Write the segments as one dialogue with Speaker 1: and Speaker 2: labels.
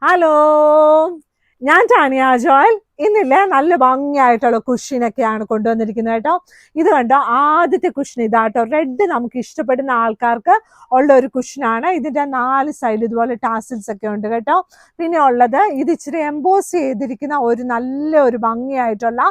Speaker 1: Hello, ഞാൻ Tanya Joel. ഇന്നില്ലേ നല്ല ഭംഗിയായിട്ടുള്ള കുഷ്യനൊക്കെയാണ് കൊണ്ടുവന്നിരിക്കുന്നത് കേട്ടോ. ഇത് കണ്ടോ, ആദ്യത്തെ കുഷ്യൻ ഇതാട്ടോ. റെഡ് നമുക്ക് ഇഷ്ടപ്പെടുന്ന ആൾക്കാർക്ക് ഉള്ള ഒരു കുഷ്യനാണ്. ഇതിന്റെ 4 സൈഡിൽ ഇതുപോലെ ടാസിൽസ് ഒക്കെ ഉണ്ട് കേട്ടോ. പിന്നെ ഉള്ളത് ഇത് ഇച്ചിരി എംബോസ് ചെയ്തിരിക്കുന്ന നല്ല ഒരു ഭംഗിയായിട്ടുള്ള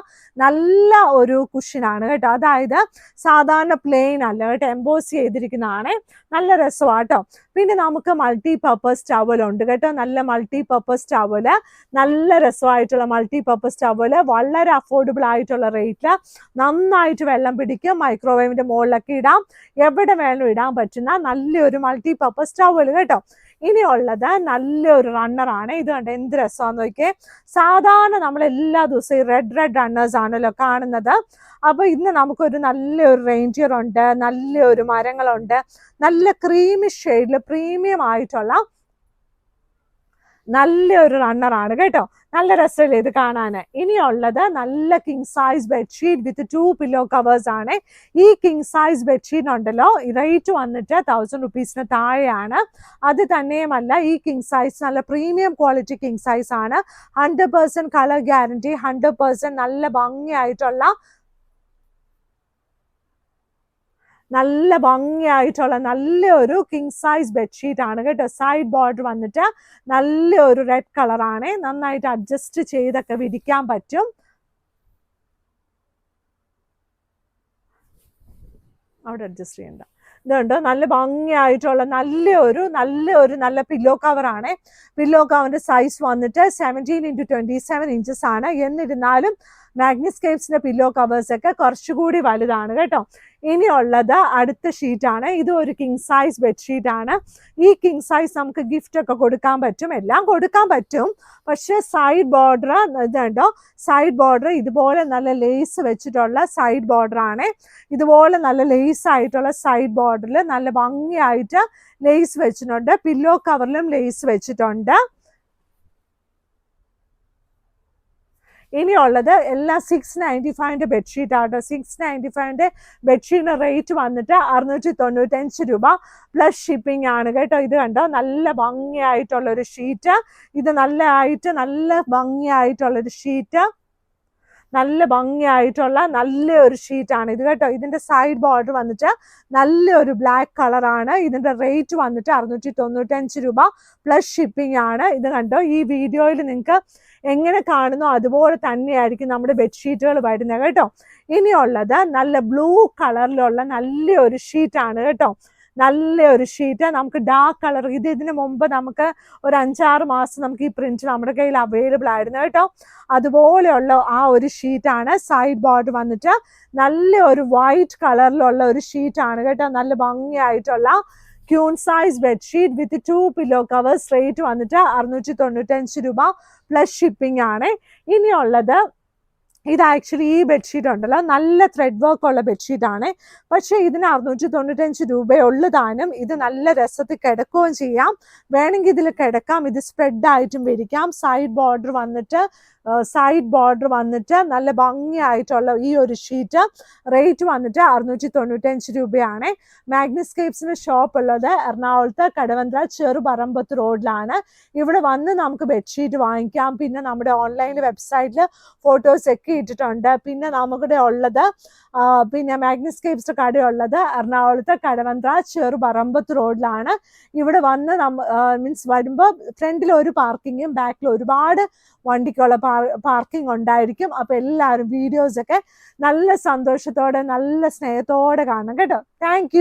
Speaker 1: നല്ല ഒരു കുഷ്യനാണ് കേട്ടോ. അതായത് സാധാരണ പ്ലെയിൻ അല്ല കേട്ടോ, എംബോസ് ചെയ്തിരിക്കുന്നതാണ്. നല്ല രസമാട്ടോ. പിന്നെ നമുക്ക് മൾട്ടി പർപ്പസ് ടവൽ ഉണ്ട് കേട്ടോ. നല്ല മൾട്ടി പർപ്പസ് ടവല്, നല്ല രസമായിട്ടുള്ള മൾട്ടി പർപ്പസ് ടവല്, വളരെ അഫോർഡബിൾ ആയിട്ടുള്ള റേറ്റില് നന്നായിട്ട് വെള്ളം പിടിക്കും. മൈക്രോവേവിന്റെ മുകളിലൊക്കെ ഇടാം, എവിടെ വേണം ഇടാൻ പറ്റുന്ന നല്ലൊരു മൾട്ടി പർപ്പസ് ടവൽ കേട്ടോ. ഇനിയുള്ളത് നല്ലൊരു റണ്ണറാണ്. ഇത് കണ്ട് എന്ത് രസമാണെന്ന് നോക്കിയേ. സാധാരണ നമ്മൾ എല്ലാ ദിവസവും റെഡ് റണ്ണേഴ്സ് ആണല്ലോ കാണുന്നത്. അപ്പൊ ഇന്ന് നമുക്കൊരു നല്ലൊരു റേഞ്ചിയർ ഉണ്ട്, നല്ലൊരു മരങ്ങളുണ്ട്, നല്ല ക്രീമി ഷെയ്ഡിൽ പ്രീമിയം ആയിട്ടുള്ള നല്ലൊരു റണ്ണറാണ് കേട്ടോ. നല്ല രസമില്ലേ ഇത് കാണാൻ. ഇനിയുള്ളത് നല്ല king size bedsheet with 2 pillow covers ആണ്. ഈ കിങ് സൈസ് ബെഡ്ഷീറ്റ് ഉണ്ടല്ലോ, റേറ്റ് വന്നിട്ട് 1000 റുപ്പീസിന് താഴെയാണ്. അത് തന്നെയുമല്ല, ഈ കിങ് സൈസ് നല്ല പ്രീമിയം ക്വാളിറ്റി കിങ് സൈസ് ആണ്. 100% കളർ ഗ്യാരണ്ടി, 100% നല്ല ഭംഗിയായിട്ടുള്ള നല്ലൊരു കിങ് സൈസ് ബെഡ്ഷീറ്റ് ആണ് കേട്ടോ. സൈഡ് ബോർഡർ വന്നിട്ട് നല്ലൊരു റെഡ് കളറാണ്. നന്നായിട്ട് അഡ്ജസ്റ്റ് ചെയ്തൊക്കെ വിരിക്കാൻ പറ്റും. അവിടെ അഡ്ജസ്റ്റ് ചെയ്യണ്ട. ഇതുണ്ട് നല്ല ഭംഗിയായിട്ടുള്ള നല്ല പില്ലോ കവറാണ്. പില്ലോ കവറിന്റെ സൈസ് വന്നിട്ട് 17x27 ഇഞ്ചസ് ആണ്. എന്നിരുന്നാലും മാഗ്നിസ്കേപ്സിന്റെ പില്ലോ കവേഴ്സ് ഒക്കെ കുറച്ചുകൂടി വലുതാണ് കേട്ടോ. ഇനിയുള്ളത് അടുത്ത ഷീറ്റാണ്. ഇത് ഒരു കിങ് സൈസ് ബെഡ്ഷീറ്റ് ആണ്. ഈ കിങ് സൈസ് നമുക്ക് ഗിഫ്റ്റ് ഒക്കെ കൊടുക്കാൻ പറ്റും, എല്ലാം കൊടുക്കാൻ പറ്റും. പക്ഷെ സൈഡ് ബോർഡർ ഇതുണ്ടോ, സൈഡ് ബോർഡർ ഇതുപോലെ നല്ല ലേസ് വെച്ചിട്ടുള്ള സൈഡ് ബോർഡർ ആണ്. ഇതുപോലെ നല്ല ലേസ് ആയിട്ടുള്ള സൈഡ് ബോർഡറിൽ നല്ല ഭംഗിയായിട്ട് ലേസ് വെച്ചിട്ടുണ്ട്. പില്ലോ കവറിലും ലേസ് വെച്ചിട്ടുണ്ട്. ഇനിയുള്ളത് എല്ലാം 695 ബെഡ്ഷീറ്റ് ആട്ടോ. 695 ബെഡ്ഷീറ്റിന്റെ റേറ്റ് വന്നിട്ട് 695 രൂപ പ്ലസ് ഷിപ്പിംഗ് ആണ് കേട്ടോ. ഇത് കണ്ടോ, നല്ല ഭംഗിയായിട്ടുള്ളൊരു ഷീറ്റ്. ഇത് നല്ല ഭംഗിയായിട്ടുള്ളൊരു ഷീറ്റ്, നല്ലൊരു ഷീറ്റാണ് ഇത് കേട്ടോ. ഇതിന്റെ സൈഡ് ബോർഡർ വന്നിട്ട് നല്ലൊരു ബ്ലാക്ക് കളറാണ്. ഇതിന്റെ റേറ്റ് വന്നിട്ട് 695 രൂപ പ്ലസ് ഷിപ്പിംഗ് ആണ്. ഇത് കണ്ടോ, ഈ വീഡിയോയിൽ നിങ്ങൾക്ക് എങ്ങനെ കാണുന്നോ അതുപോലെ തന്നെയായിരിക്കും നമ്മുടെ ബെഡ്ഷീറ്റുകൾ വരുന്നത് കേട്ടോ. ഇനിയുള്ളത് നല്ല ബ്ലൂ കളറിലുള്ള നല്ലൊരു ഷീറ്റാണ് കേട്ടോ. നല്ലൊരു ഷീറ്റ്, നമുക്ക് ഡാർക്ക് കളർ. ഇതിന് മുമ്പ് നമുക്ക് ഒരു 5-6 മാസം നമുക്ക് ഈ പ്രിന്റ് നമ്മുടെ കയ്യിൽ അവൈലബിൾ ആയിരുന്നു കേട്ടോ. അതുപോലെയുള്ള ആ ഒരു ഷീറ്റാണ്. സൈഡ് ബോർഡർ വന്നിട്ട് നല്ലൊരു വൈറ്റ് കളറിലുള്ള ഒരു ഷീറ്റാണ് കേട്ടോ. നല്ല ഭംഗിയായിട്ടുള്ള queen size bedsheet with 2 pillow covers. Rate വന്നിട്ട് 695 രൂപ പ്ലസ് ഷിപ്പിംഗ് ആണ്. ഇനിയുള്ളത് ഇത് ആക്ച്വലി ഈ ബെഡ്ഷീറ്റ് ഉണ്ടല്ലോ, നല്ല ത്രെഡ് വർക്ക് ഉള്ള ബെഡ്ഷീറ്റ് ആണ്. പക്ഷെ ഇതിന് 695 രൂപയുള്ളൂ താനും. ഇത് നല്ല രസത്തിൽ കിടക്കുകയും ചെയ്യാം, വേണമെങ്കിൽ ഇതിൽ കിടക്കാം. ഇത് സ്പ്രെഡ് ആയിട്ടും വിരിക്കാം. സൈഡ് ബോർഡർ വന്നിട്ട് നല്ല ഭംഗിയായിട്ടുള്ള ഈ ഒരു ഷീറ്റ്. റേറ്റ് വന്നിട്ട് 695 രൂപയാണ്. മാഗ്നിസ്കേപ്സിന് ഷോപ്പ് ഉള്ളത് എറണാകുളത്ത് കടവന്ത്ര ചെറുപറമ്പത്ത് റോഡിലാണ്. ഇവിടെ വന്ന് നമുക്ക് ബെഡ്ഷീറ്റ് വാങ്ങിക്കാം. പിന്നെ നമ്മുടെ ഓൺലൈൻ വെബ്സൈറ്റിൽ ഫോട്ടോസ് ഒക്കെ ഇട്ടിട്ടുണ്ട്. പിന്നെ നമുക്കിവിടെ ഉള്ളത് പിന്നെ മാഗ്നിസ്കേപ്സ് കടയുള്ളത് എറണാകുളത്ത് കടവന്ത്ര ചെറുപറമ്പത്ത് റോഡിലാണ്. ഇവിടെ വന്ന് മീൻസ് വരുമ്പോൾ ഫ്രണ്ടിൽ ഒരു പാർക്കിങ്ങും ബാക്കിൽ ഒരുപാട് വണ്ടിക്കുള്ള പാർക്കിംഗ് ഉണ്ടായിരിക്കും. അപ്പൊ എല്ലാവരും വീഡിയോസ് ഒക്കെ നല്ല സന്തോഷത്തോടെ നല്ല സ്നേഹത്തോടെ കാണണം കേട്ടോ. താങ്ക്